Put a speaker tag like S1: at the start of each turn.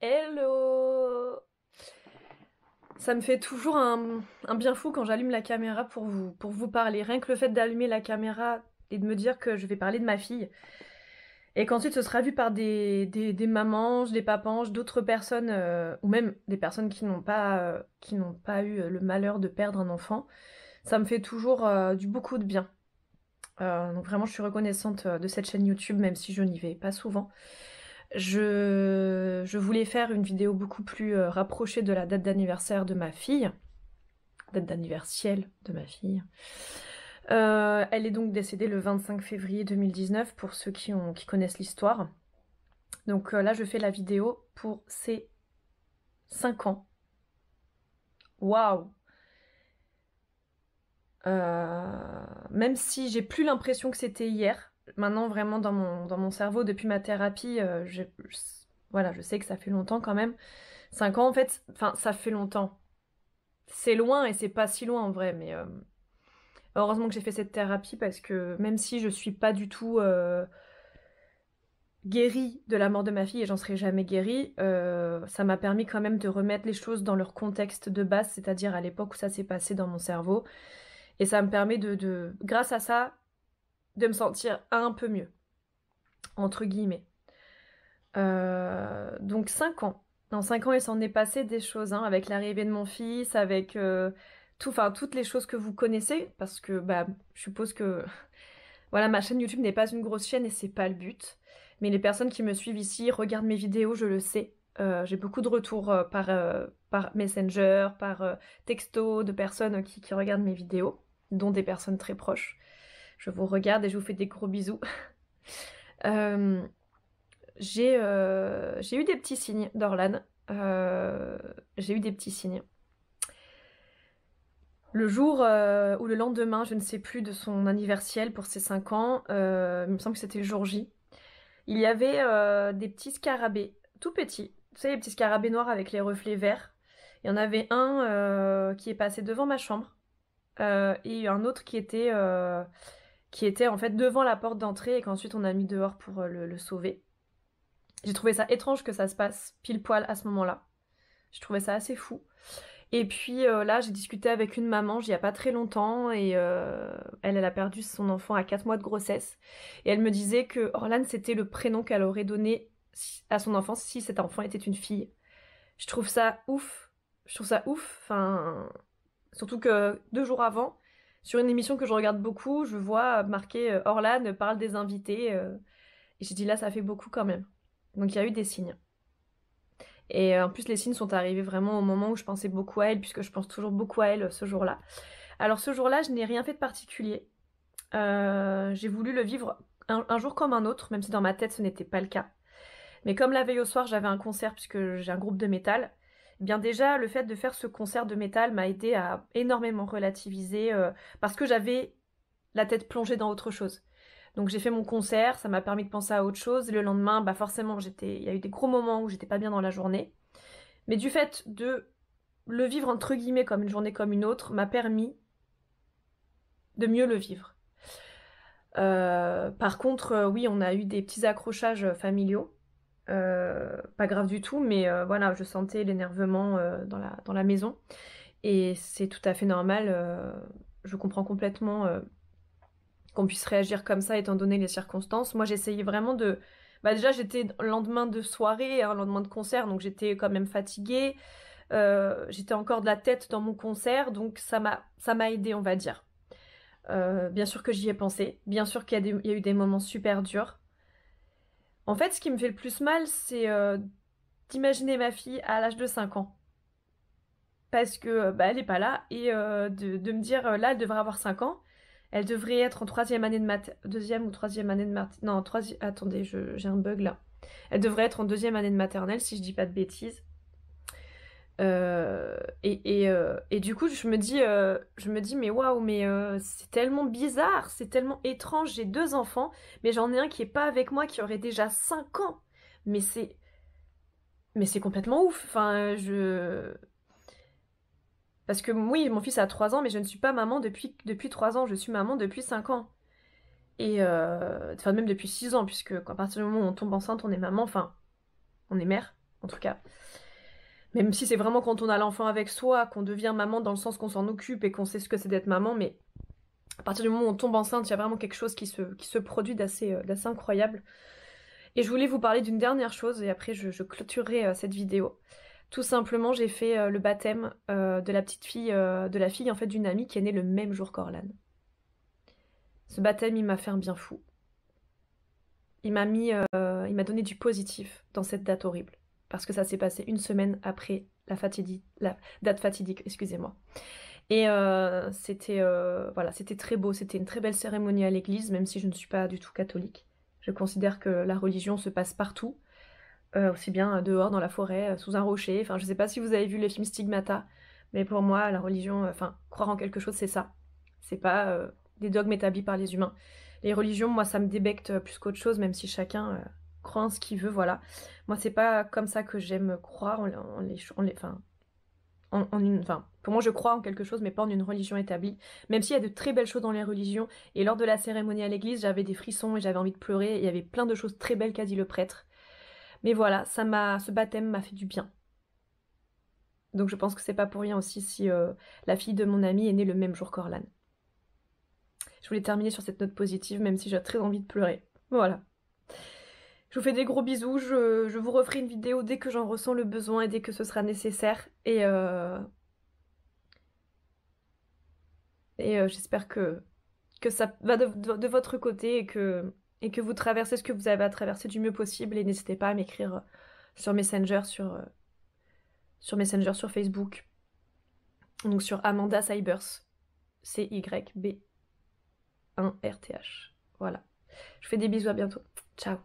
S1: Hello! Ça me fait toujours un bien fou quand j'allume la caméra pour vous parler. Rien que le fait d'allumer la caméra et de me dire que je vais parler de ma fille. Et qu'ensuite ce sera vu par des mamanges, des papanges, d'autres personnes, ou même des personnes qui n'ont pas eu le malheur de perdre un enfant. Ça me fait toujours du beaucoup de bien. Donc vraiment, je suis reconnaissante de cette chaîne YouTube, même si je n'y vais pas souvent. Je voulais faire une vidéo beaucoup plus rapprochée de la date d'anniversaire de ma fille, date d'anniversaire de ma fille. Elle est donc décédée le 25 février 2019 pour ceux qui connaissent l'histoire. Donc là, je fais la vidéo pour ses 5 ans. Waouh! Même si j'ai plus l'impression que c'était hier, maintenant vraiment dans mon cerveau, depuis ma thérapie, voilà, je sais que ça fait longtemps quand même. 5 ans en fait, enfin ça fait longtemps. C'est loin et c'est pas si loin en vrai, mais heureusement que j'ai fait cette thérapie parce que même si je suis pas du tout guérie de la mort de ma fille et j'en serai jamais guérie, ça m'a permis quand même de remettre les choses dans leur contexte de base, c'est-à-dire à l'époque où ça s'est passé dans mon cerveau. Et ça me permet grâce à ça, de me sentir un peu mieux, entre guillemets. Donc 5 ans. Dans 5 ans, il s'en est passé des choses, hein, avec l'arrivée de mon fils, avec toutes les choses que vous connaissez, parce que bah, je suppose que voilà, ma chaîne YouTube n'est pas une grosse chaîne et c'est pas le but. Mais les personnes qui me suivent ici regardent mes vidéos, je le sais. J'ai beaucoup de retours par Messenger, par texto, de personnes qui regardent mes vidéos, dont des personnes très proches. Je vous regarde et je vous fais des gros bisous. Euh, j'ai eu des petits signes d'Orlan. J'ai eu des petits signes. Le jour ou le lendemain, je ne sais plus, de son anniversaire pour ses 5 ans, il me semble que c'était le jour J, il y avait des petits scarabées, tout petits. Vous savez, les petits scarabées noirs avec les reflets verts. Il y en avait un qui est passé devant ma chambre et un autre qui était en fait devant la porte d'entrée et qu'ensuite on a mis dehors pour le sauver. J'ai trouvé ça étrange que ça se passe pile poil à ce moment-là. Je trouvais ça assez fou. Et puis là, j'ai discuté avec une maman il y a pas très longtemps et elle a perdu son enfant à 4 mois de grossesse. Et elle me disait que Orlan, c'était le prénom qu'elle aurait donné à son enfant si cet enfant était une fille. Je trouve ça ouf. Je trouve ça ouf. Enfin, surtout que 2 jours avant, sur une émission que je regarde beaucoup, je vois marqué Orlan parle des invités. Et j'ai dit là, ça fait beaucoup quand même. Donc il y a eu des signes. Et en plus, les signes sont arrivés vraiment au moment où je pensais beaucoup à elle, puisque je pense toujours beaucoup à elle ce jour-là. Alors ce jour-là, je n'ai rien fait de particulier. J'ai voulu le vivre un jour comme un autre, même si dans ma tête ce n'était pas le cas. Mais comme la veille au soir, j'avais un concert, puisque j'ai un groupe de métal, eh bien déjà, le fait de faire ce concert de métal m'a aidé à énormément relativiser, parce que j'avais la tête plongée dans autre chose. Donc j'ai fait mon concert, ça m'a permis de penser à autre chose. Et le lendemain, bah forcément, il y a eu des gros moments où j'étais pas bien dans la journée. Mais du fait de le vivre entre guillemets comme une journée comme une autre m'a permis de mieux le vivre. Par contre, oui, on a eu des petits accrochages familiaux. Pas grave du tout, mais voilà, je sentais l'énervement dans la maison. Et c'est tout à fait normal. Je comprends complètement qu'on puisse réagir comme ça étant donné les circonstances. Moi, j'essayais vraiment de... Bah déjà, j'étais lendemain de soirée, un lendemain de concert, donc j'étais quand même fatiguée. J'étais encore de la tête dans mon concert, donc ça m'a aidé, on va dire. Bien sûr que j'y ai pensé, bien sûr qu'il y a eu des moments super durs. En fait, ce qui me fait le plus mal, c'est d'imaginer ma fille à l'âge de 5 ans. Parce que bah, elle est pas là, et de me dire, là, elle devrait avoir 5 ans. Elle devrait être en troisième année de maths, deuxième ou troisième année de maths. Non, troisième. Attendez, j'ai un bug là. Elle devrait être en deuxième année de maternelle, si je dis pas de bêtises. Et du coup, je me dis, mais waouh, mais c'est tellement bizarre, c'est tellement étrange. J'ai 2 enfants, mais j'en ai un qui est pas avec moi, qui aurait déjà 5 ans. Mais c'est complètement ouf. Enfin, parce que oui, mon fils a 3 ans, mais je ne suis pas maman depuis 3 ans. Je suis maman depuis 5 ans. Et enfin, même depuis 6 ans, puisque à partir du moment où on tombe enceinte, on est maman, enfin, on est mère. en tout cas. Même si c'est vraiment quand on a l'enfant avec soi, qu'on devient maman dans le sens qu'on s'en occupe et qu'on sait ce que c'est d'être maman, mais à partir du moment où on tombe enceinte, il y a vraiment quelque chose qui se produit d'assez incroyable. Et je voulais vous parler d'une dernière chose, et après je clôturerai cette vidéo. Tout simplement, j'ai fait le baptême de la petite fille, de la fille en fait d'une amie qui est née le même jour qu'Orlan. Ce baptême, il m'a fait un bien fou. Il m'a donné du positif dans cette date horrible. Parce que ça s'est passé une semaine après la date fatidique, excusez-moi. Et voilà, c'était très beau, c'était une très belle cérémonie à l'église, même si je ne suis pas du tout catholique. Je considère que la religion se passe partout, aussi bien dehors, dans la forêt, sous un rocher. Enfin, je sais pas si vous avez vu le film Stigmata, mais pour moi, la religion, enfin, croire en quelque chose, c'est ça. C'est pas des dogmes établis par les humains. Les religions, moi, ça me débecte plus qu'autre chose, même si chacun croit en ce qu'il veut, voilà. Moi, c'est pas comme ça que j'aime croire enfin, pour moi, je crois en quelque chose, mais pas en une religion établie. Même s'il y a de très belles choses dans les religions. Et lors de la cérémonie à l'église, j'avais des frissons et j'avais envie de pleurer. Et il y avait plein de choses très belles qu'a dit le prêtre. Mais voilà, ce baptême m'a fait du bien. Donc je pense que c'est pas pour rien aussi si la fille de mon amie est née le même jour qu'Orlan. Je voulais terminer sur cette note positive, même si j'ai très envie de pleurer. Voilà. Je vous fais des gros bisous. Je vous referai une vidéo dès que j'en ressens le besoin et dès que ce sera nécessaire. Et j'espère que ça va de votre côté et que vous traversez ce que vous avez à traverser du mieux possible. Et n'hésitez pas à m'écrire sur Messenger, sur Messenger, sur Facebook. Donc sur Amanda Cybers. CYB1RTH. Voilà. Je vous fais des bisous, à bientôt. Ciao.